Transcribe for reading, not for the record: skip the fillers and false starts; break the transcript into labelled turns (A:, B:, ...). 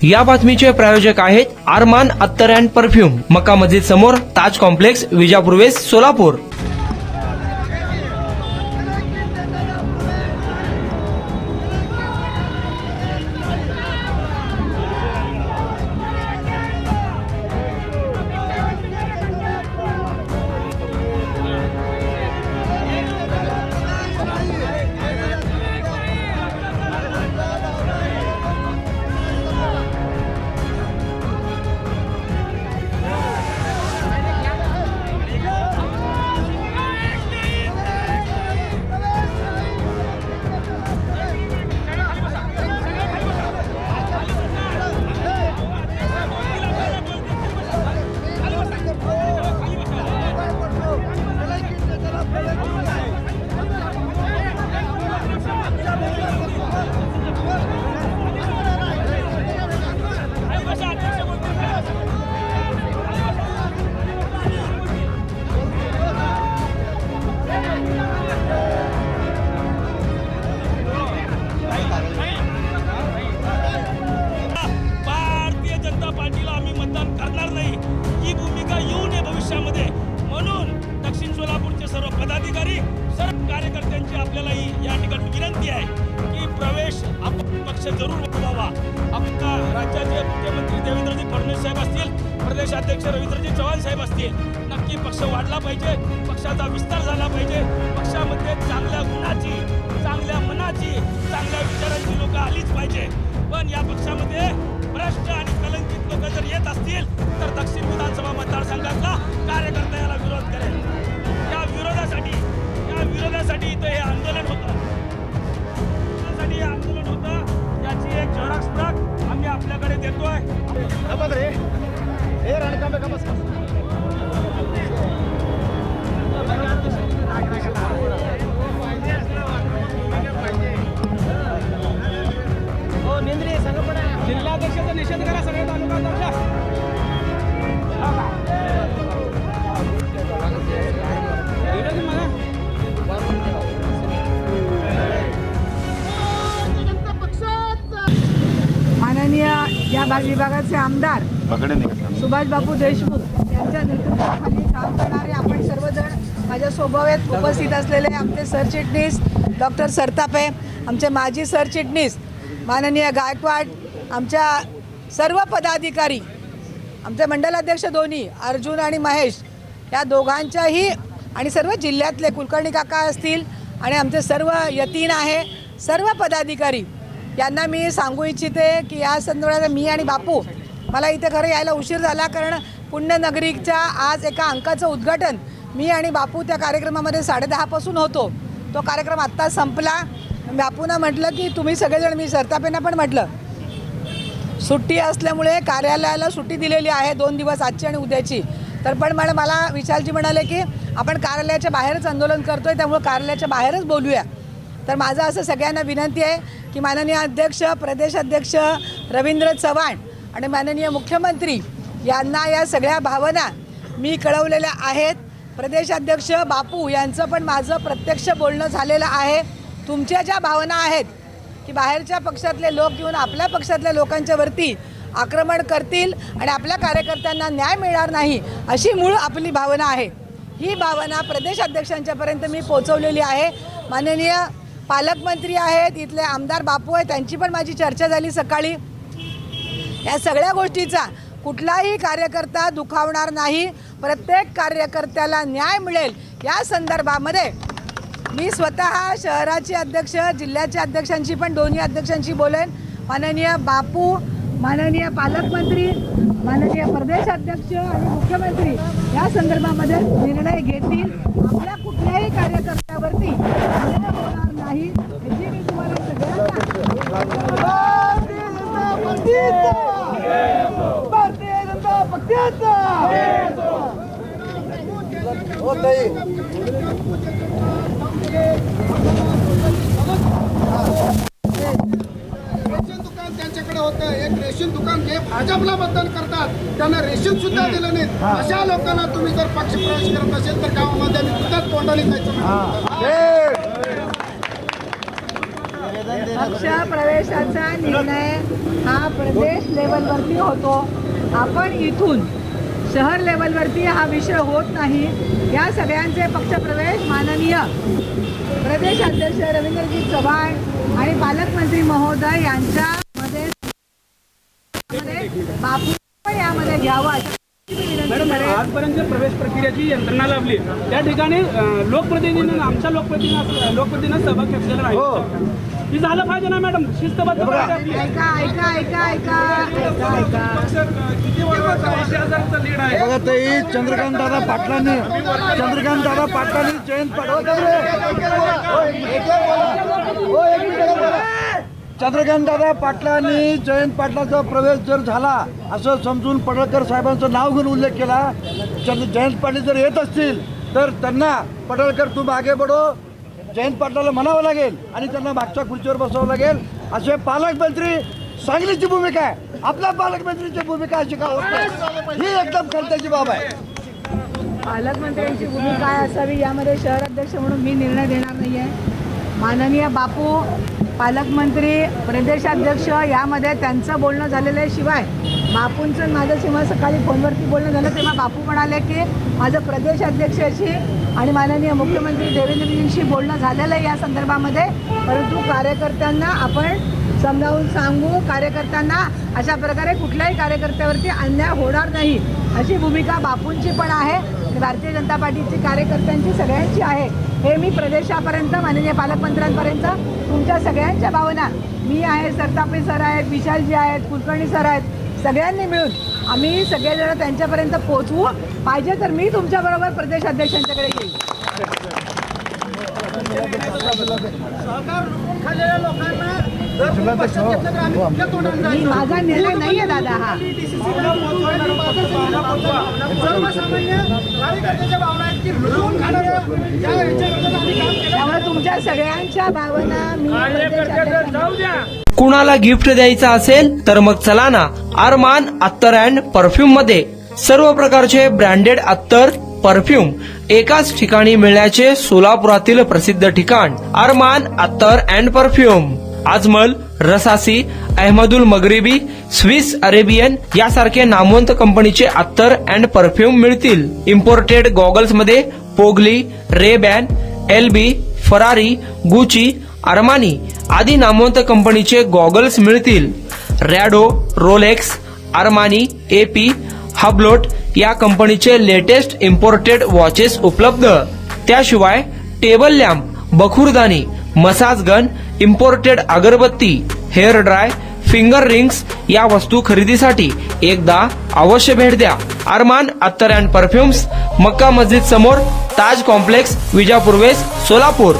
A: या बातमीचे प्रायोजक आहेत आरमान अत्तर अँड परफ्यूम, मक्का मस्जिद समोर, ताज कॉम्प्लेक्स, विजापूर वेस्ट, सोलापूर.
B: भारतीय जनता पार्टीला आम्ही मतदान करणार नाही ही भूमिका येऊ नये भविष्यामध्ये. म्हणून दक्षिण सोलापूरचे सर्व पदाधिकारी, सर्व कार्यकर्त्यांची आपल्यालाही या ठिकाणी विनंती आहे की प्रवेश आपण पक्ष जरूर व्हावा. आपल्या राज्याचे मुख्यमंत्री देवेंद्रजी फडणवीस साहेब असतील, प्रदेशाध्यक्ष रवींद्रजी चव्हाण साहेब असतील, नक्की पक्ष वाढला पाहिजे, पक्षाचा विस्तार झाला पाहिजे. पक्षामध्ये चांगल्या गुणाची, चांगल्या मनाची, चांगल्या विचारांची लोक आलीच पाहिजे. पण या पक्षामध्ये भ्रष्ट आणि कलंकित लोक जर येत असतील तर दक्षिण विधानसभा मतदारसंघातला कार्यकर्ता याला विरोध करेल. या विरोधासाठी इथं हे आंदोलन होतं. त्यासाठी हे आंदोलन होतं. याची एक झेरॉक्स प्रत आम्ही आपल्याकडे देतोय. जिल्हाध्यक्षाचा निषेध करा सगळे तालुका.
C: माननीय या विभागाचे आमदार सुभाष बापू देशमुख यांच्या नेतृत्वाखाली काम करणारे आपण सर्वजण माझ्यासोबत उपस्थित असलेले आमचे सरचिटणीस डॉक्टर सरतापे, आमचे माजी सरचिटणीस माननीय गायकवाड, आमच्या सर्व पदाधिकारी, आमचे मंडलाध्यक्ष दोन्ही अर्जुन आणि महेश या दोघांच्याही, आणि सर्व जिल्ह्यातले कुलकर्णी काका असतील आणि आमचे सर्व यतीन आहे, सर्व पदाधिकारी यांना मी सांगू इच्छिते की या संदर्भात मी आणि बापू, मला इथे खरं यायला उशीर झाला कारण पुण्यनगरीच्या आज एका अंकाचं उद्घाटन मी आणि बापू त्या कार्यक्रमामध्ये 10:30 होतो. तो कार्यक्रम आत्ता संपला. बापूंना म्हटलं की तुम्ही सगळेजण, मी सरतापेंना पण म्हटलं सुट्टी असल्यामुळे कार्यालयाला सुट्टी दिलेली आहे 2 दिवस, आजची आणि उद्याची, तर पण मला विशालजी म्हणाले की आपण कार्यालयाच्या बाहेरच आंदोलन करतो आहे, त्यामुळे कार्यालयाच्या बाहेरच बोलूया. तर माझं असं सगळ्यांना विनंती आहे की माननीय अध्यक्ष, प्रदेशाध्यक्ष रवींद्र चव्हाण आणि माननीय मुख्यमंत्री यांना या सगळ्या भावना मी कळवलेल्या आहेत. प्रदेशाध्यक्ष बापू यांचं पण माझं प्रत्यक्ष बोलणं झालेलं आहे. तुमच्या ज्या भावना आहेत की बाहेरच्या पक्षातले लोक येऊन आपल्या पक्षातल्या लोकांच्या वरती आक्रमण करतील आणि आपल्या कार्यकर्त्यांना न्याय मिळणार नाही, अशी मूळ आपली भावना आहे. ही भावना प्रदेशाध्यक्षांच्यापर्यंत मी पोहोचवलेली आहे. माननीय पालकमंत्री आहेत, इथले आमदार बापू आहेत, त्यांची पण माझी चर्चा झाली सकाळी. या सगळ्या गोष्टीचा कुठलाही कार्यकर्ता दुखावणार नाही, प्रत्येक कार्यकर्त्याला न्याय मिळेल या संदर्भामध्ये मी स्वतः शहराचे अध्यक्ष, जिल्ह्याच्या अध्यक्षांशी पण, दोन्ही अध्यक्षांशी बोलेन. माननीय बापू, माननीय पालकमंत्री, माननीय प्रदेशाध्यक्ष आणि मुख्यमंत्री या संदर्भामध्ये निर्णय घेतील. आपल्या कुठल्याही कार्यकर्त्यावरती अन्याय होणार नाही याची मी तुम्हाला सगळ्यांना
D: रेशन दुकान त्यांच्याकडे होतं. एक रेशन दुकान जे भाजपला मतदान करतात त्यांना रेशन सुद्धा दिलं नाही. अशा लोकांना तुम्ही जर पक्ष प्रवेश करत असेल तर गावामध्ये आम्ही तुझ्याच तोंडाने जायचं.
C: पक्ष प्रवेशाचा निर्णय हा प्रदेश लेवलवरती होतो. आपण इथून शहर लेवलवरती हा विषय होत नाही. या सगळ्यांचे पक्षप्रवेश माननीय प्रदेशाध्यक्ष रवींद्रजी चव्हाण आणि पालकमंत्री महोदय यांच्यामध्ये बापू पण यामध्ये घ्यावा अशी विनंती
E: मॅडम,
C: करेन.
E: आजपर्यंत प्रवेश प्रक्रियेची यंत्रणा लाभली त्या ठिकाणी लोकप्रतिनिधींना आमच्या लोकप्रतिनिधींना सहभाग घेतलेला नाही. हे झालं पाहिजे ना मॅडम, शिस्तबद्ध पाहिजे आपली.
C: ऐका ऐका ऐका ऐका ऐका ऐका
E: किती वर्षाचा 80,000चा लीड आहे.
F: बघा ताई, चंद्रकांत दादा पाटलांनी जयंत पाटलाचा प्रवेश जर झाला असं समजून पडळकर साहेबांचं नाव घेऊन उल्लेख केला. जयंत पाटील जर येत असतील तर त्यांना पडळकर तू मागे बढो जयंत पाटलाला म्हणावं लागेल आणि त्यांना मागच्या खुर्चीवर बसवावं लागेल. असे पालकमंत्री सांगलीची भूमिका आहे. आपल्या पालकमंत्रीची भूमिका अशी का होत नाही, ही एकदम खंताची बाब आहे.
C: पालकमंत्र्यांची भूमिका काय असावी यामध्ये शहर अध्यक्ष म्हणून मी निर्णय देणार नाही आहे. माननीय बापू पालकमंत्री प्रदेशाध्यक्ष यामध्ये त्यांचं बोलणं झालेलं आहे. शिवाय बापूंचं माझं जेव्हा सकाळी फोनवरती बोलणं झालं तेव्हा बापू म्हणाले की माझं प्रदेशाध्यक्षाशी आणि माननीय मुख्यमंत्री देवेंद्रजींशी बोलणं झालेलं आहे या संदर्भामध्ये. परंतु कार्यकर्त्यांना आपण समजावून सांगू, कार्यकर्त्यांना अशा प्रकारे कुठल्याही कार्यकर्त्यावरती अन्याय होणार नाही अशी भूमिका बापूंची पण आहे आणि भारतीय जनता पार्टीची कार्यकर्त्यांची सगळ्यांची आहे. हे मी प्रदेशापर्यंत माननीय पालकमंत्र्यांपर्यंत तुमच्या सगळ्यांच्या भावना, मी आहे, सरतापे सर आहेत, विशालजी आहेत, कुलकर्णी सर आहेत, सगळ्यांनी मिळून आम्ही सगळेजण त्यांच्यापर्यंत पोहोचवू. पाहिजे तर मी तुमच्याबरोबर प्रदेशाध्यक्षांच्याकडे येईल. मी माझा निर्णय नाही आहे दादा हा. त्यामुळे तुमच्या सगळ्यांच्या भावना मी प्रदेशाध्यक्षांना
A: कुणाला गिफ्ट द्यायचं असेल तर मग चला ना आरमान अत्तर अँड परफ्यूम मध्ये सर्व प्रकारचे ब्रँडेड अत्तर परफ्यूम एकाच ठिकाणी मिळण्याचे सोलापुरातील प्रसिद्ध ठिकाण आरमान अत्तर and perfume. Ajmal, Rasasi, Ahmed Al Maghribi, Swiss Arabian यासारखे नामवंत कंपनीचे अत्तर अँड परफ्यूम मिळतील. इम्पोर्टेड गॉगल्स मध्ये पोगली, Rayban, LB, Ferrari, Gucci, Armani आदी नामवंत कंपनीचे गॉगल्स मिळतील. Rado, Rolex, Armani, AP, Hublot या कंपनीचे लेटेस्ट इम्पोर्टेड वॉचेस उपलब्ध. त्याशिवाय टेबल लॅम्प, बखुरदानी, मसाज गन, इम्पोर्टेड अगरबत्ती, हेअर ड्राय, फिंगर रिंग्स या वस्तू खरेदीसाठी एकदा अवश्य भेट द्या. अरमान अत्तर अँड परफ्युम्स, मक्का मस्जिद समोर, ताज कॉम्प्लेक्स, विजापूर वेस्ट, सोलापूर.